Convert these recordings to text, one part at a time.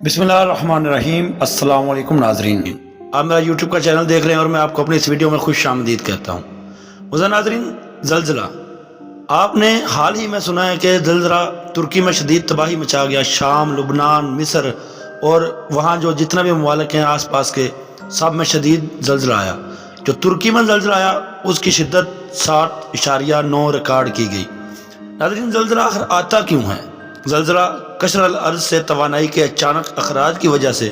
बिस्मिल्लाहिर्रहमानिर्रहीम। अस्सलाम वालेकुम नाजरीन, आप मेरा यूट्यूब का चैनल देख रहे हैं और मैं आपको अपनी इस वीडियो में खुश आमदीद कहता हूँ। मुझे नाजरीन, ज़लज़ला आपने हाल ही में सुना है कि ज़लज़ला तुर्की में शदीद तबाही मचा गया। शाम, लुबनान, मिस्र और वहाँ जो जितना भी ममालिक हैं आस पास के, सब में शदीद ज़लज़ला आया। जो तुर्की में ज़लज़ला आया उसकी शिद्दत 7.9 रिकॉर्ड की गई। नाज़रीन, ज़लज़ला आखिर आता क्यों है? ज़लज़ला कशरल अर्ज़ से तवानाई के अचानक अखराज की वजह से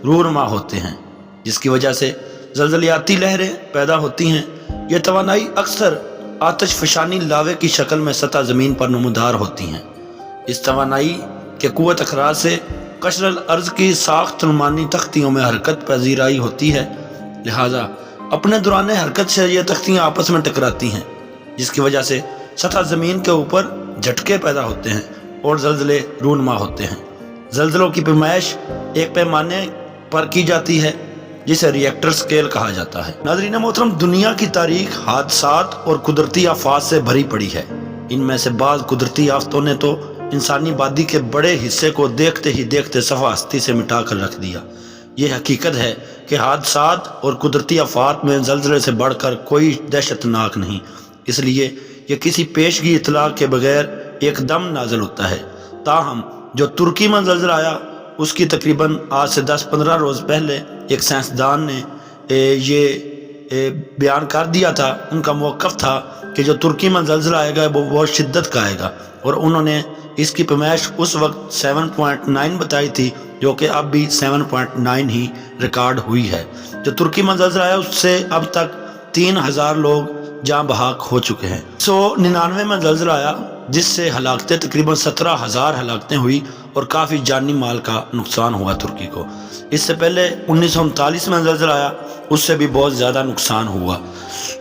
रूनमा होते हैं, जिसकी वजह से ज़लज़लियाती लहरें पैदा होती हैं। ये तवानाई अक्सर आतिश फशानी लावे की शक्ल में सतह ज़मीन पर नमूदार होती हैं। इस तवानाई के क़ुव्वत अखराज से कशरल अर्ज़ की साख्त नुमानी तख्तियों में हरकत पजीराई होती है, लिहाजा अपने दौरान हरकत से ये तख्तियाँ आपस में टकराती हैं, जिसकी वजह से सतह ज़मीन के ऊपर झटके पैदा होते हैं और ज़लज़ले रूनमा होते हैं। ज़लज़लों की पैमाइश एक पैमाने पर की जाती है जिसे रिएक्टर स्केल कहा जाता है। नाज़रीन मोहतरम, दुनिया की तारीख हादसात और कुदरती आफात से भरी पड़ी है। इनमें से बाज़ कुदरती आफतों ने तो इंसानी आबादी के बड़े हिस्से को देखते ही देखते सफ़ा हस्ती से मिटा कर रख दिया। ये हकीकत है कि हादसात और कुदरती आफात में ज़लज़ले से बढ़कर कोई दहशतनाक नहीं, इसलिए ये किसी पेशगी इतला के बगैर एकदम नाज़िल होता है। ताहम जो तुर्की में ज़लज़ला आया उसकी तकरीबन आज से 10-15 रोज़ पहले एक साइंसदान ने ये बयान कर दिया था। उनका मौक़िफ़ था कि जो तुर्की में ज़लज़ला आएगा वो बहुत शिद्दत का आएगा, और उन्होंने इसकी पैमाइश उस वक्त 7.9 बताई थी, जो कि अब भी 7.9 ही रिकॉर्ड हुई है। जो तुर्की में ज़लज़ला आया उससे अब तक 3000 लोग जाँ बहाक हो चुके हैं। 1999 में ज़लज़ला आया जिससे हलाकतें तकरीबन 17,000 हलाकतें हुई और काफ़ी जानी माल का नुकसान हुआ तुर्की को। इससे पहले 1939 में ज़लज़ला आया, उससे भी बहुत ज़्यादा नुकसान हुआ।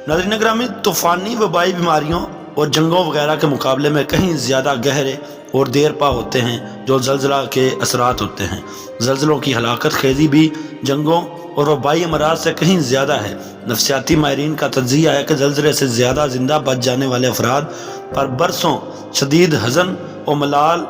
नाज़रीन ग्रामी, तूफ़ानी वबाई बीमारियों और जंगों वगैरह के मुकाबले में कहीं ज़्यादा गहरे और देर पा होते हैं जो ज़लज़ला के असरात होते हैं। ज़लज़लों की हलाकत खेज़ी भी जंगों और वबाई अमराज से कहीं ज़्यादा है। नफ्सियाती माहिरीन का तज्ज़िया है कि ज़लज़ले से ज़्यादा ज़िंदा बच जाने वाले अफराद पर बरसों शदीद हज़न और मलाल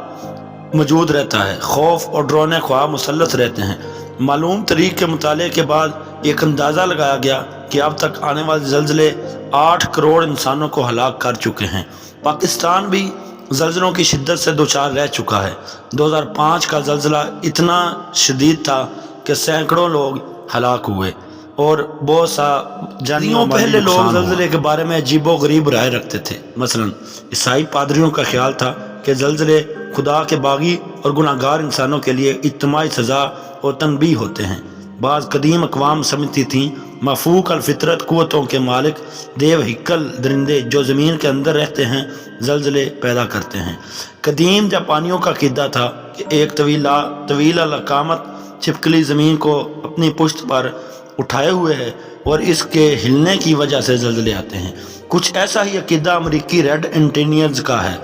मौजूद रहता है। खौफ और डरोने ख्वाह मुसल्लत रहते हैं। मालूम तरीक़ के मुताले के बाद एक अंदाज़ा लगाया गया कि अब तक आने वाले ज़लज़ले 8 करोड़ इंसानों को हलाक कर चुके हैं। पाकिस्तान भी ज़लज़लों की शिद्दत से दोचार रह चुका है। 2005 का ज़लज़ला इतना शदीद था कि सैकड़ों लोग हलाक हुए और बहुत सा जानियों पहले लोग ज़लज़ले के बारे में अजीबो गरीब राय रखते थे। मसलन ईसाई पादरियों का ख्याल था कि ज़लज़ले खुदा के बागी और गुनाहगार इंसानों के लिए इज्तिमाई सज़ा और तनबीह होते हैं। बाज़ कदीम अक़वाम समझती थीं मफ़ूक अल फितरत क़ुव्वतों के मालिक देव हिक्कल दरिंदे जो ज़मीन के अंदर रहते हैं ज़लज़ले पैदा करते हैं। कदीम जापानियों का क़िदा था कि एक तवीला लकामत छिपकली ज़मीन को अपनी पुश्त पर उठाए हुए है और इसके हिलने की वजह से ज़लज़ले आते हैं। कुछ ऐसा ही अक़ीदा अमरीकी रेड इंटीनियर्स का है,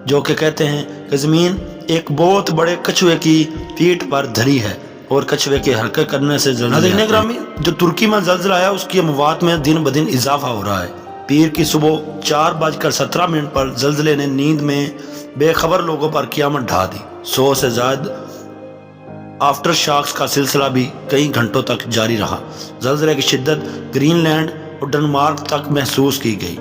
जो कि कहते हैं कि ज़मीन एक बहुत बड़े कछुए की पीठ पर धरी है और कछुए के हरकत करने से ज़लज़ले ग्रामी जो तुर्की में ज़लज़ला आया उसकी अमवात में दिन ब दिन इजाफा हो रहा है। पीर की सुबह 4:17 पर ज़लज़ले ने नींद में बेखबर लोगों पर क़यामत ढा दी। 100 से ज़्यादा आफ्टर शॉक्स का सिलसिला भी कई घंटों तक जारी रहा। ज़लज़ले की शिद्दत ग्रीनलैंड और डेनमार्क तक महसूस की गई।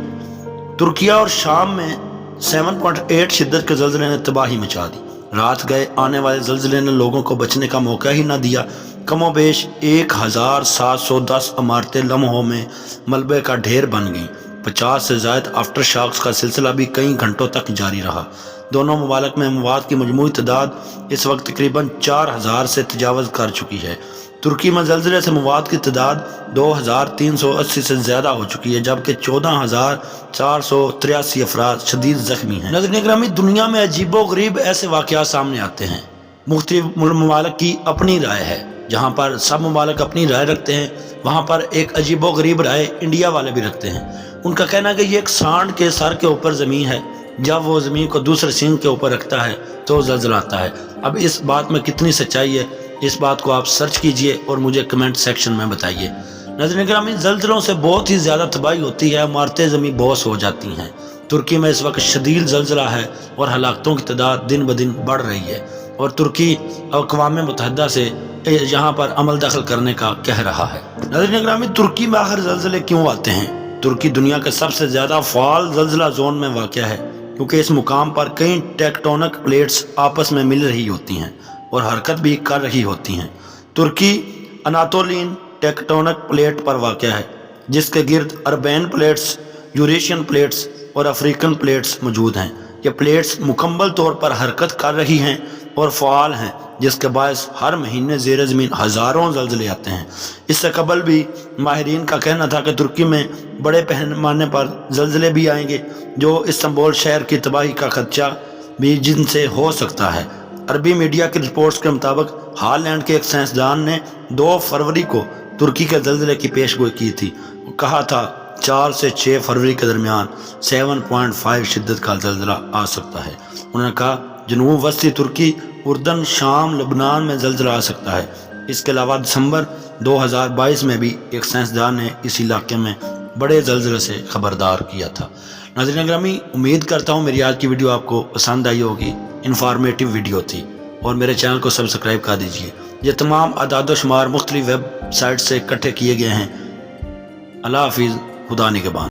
तुर्किया और शाम में 7.8 शिद्दत के ज़लज़ले ने तबाही मचा दी। रात गए आने वाले ज़लज़ले ने लोगों को बचने का मौका ही ना दिया। कमोबेश 1710 इमारतें लम्हों में मलबे का ढेर बन गईं। 50 से ज़ायद आफ्टर शॉक्स का सिलसिला भी कई घंटों तक जारी रहा। दोनों ममालिक में अमवात की मजमूई तादाद इस वक्त तकरीबन 4000 से तजावज़ कर चुकी है। तुर्की में ज़लज़ले से मवात की तादाद 2380 से ज़्यादा हो चुकी है, जबकि 14483 अफराद शदीद ज़ख्मी हैं। नाज़रीन ग्रामी, दुनिया में अजीबो गरीब ऐसे वाक़यात सामने आते हैं। मुख्तलिफ ममालिक की अपनी राय है। जहाँ पर सब ममालिक अपनी राय रखते हैं वहाँ पर एक अजीबो गरीब राय इंडिया वाले भी रखते हैं। उनका कहना है कि ये एक सांड के सर के ऊपर ज़मीन है, जब वो ज़मीन को दूसरे सींग के ऊपर रखता है तो ज़लज़ला आता है। अब इस बात में कितनी सच्चाई है, इस बात को आप सर्च कीजिए और मुझे कमेंट सेक्शन में बताइए। नाज़रीन ग्रामी, ज़लज़लों से बहुत ही ज़्यादा तबाही होती है, इमारतें ज़मीन बोस हो जाती हैं। तुर्की में इस वक्त शदीद ज़लज़ला है और हलाकतों की तादाद दिन ब दिन बढ़ रही है। اور ترکی اقوام متحدہ سے یہاں پر عمل دخل کرنے کا کہہ رہا ہے۔ ناظرین گرامی، ترکی میں آخر زلزلے کیوں آتے ہیں؟ ترکی دنیا کے سب سے زیادہ فعال زلزلہ زون میں واقع ہے، کیونکہ اس مقام پر کئی ٹیکٹونک پلیٹس آپس میں مل رہی ہوتی ہیں اور حرکت بھی کر رہی ہوتی ہیں۔ ترکی اناتولین ٹیکٹونک پلیٹ پر واقع ہے، جس کے گرد اربین پلیٹس، یوریشین پلیٹس اور افریقن پلیٹس موجود ہیں۔ یہ پلیٹس مکمل طور پر حرکت کر رہی ہیں اور فعال ہیں، جس کے باعث ہر مہینے زیر زمین ہزاروں زلزلے آتے ہیں۔ اس سے قبل بھی ماہرین کا کہنا تھا کہ ترکی میں بڑے پیمانے پر زلزلے بھی آئیں گے، جو استنبول شہر کی تباہی کا خدشہ بھی جن سے ہو سکتا ہے۔ عربی میڈیا کی رپورٹس کے مطابق ہالینڈ کے ایک سائنسدان نے 2 فروری کو ترکی کے زلزلے کی پیش گوئی کی تھی۔ وہ کہا تھا 4 سے 6 فروری کے درمیان 7.5 شدت کا زلزلہ آ سکتا ہے۔ انہوں نے کہا جنوب وسطی ترکی، اردن، شام، لبنان میں زلزلہ آ سکتا ہے۔ اس کے علاوہ دسمبر 2022 میں بھی ایک سائنسدان نے اس علاقے میں بڑے زلزلے سے خبردار کیا تھا۔ ناظرین گرامی، امید کرتا ہوں میری آج کی ویڈیو آپ کو پسند آئی ہوگی، انفارمیٹیو ویڈیو تھی، اور میرے چینل کو سبسکرائب کر دیجئے۔ یہ تمام اعداد و شمار مختلف ویب سائٹ سے اکٹھے کیے گئے ہیں۔ اللہ حافظ، خدا نگہبان۔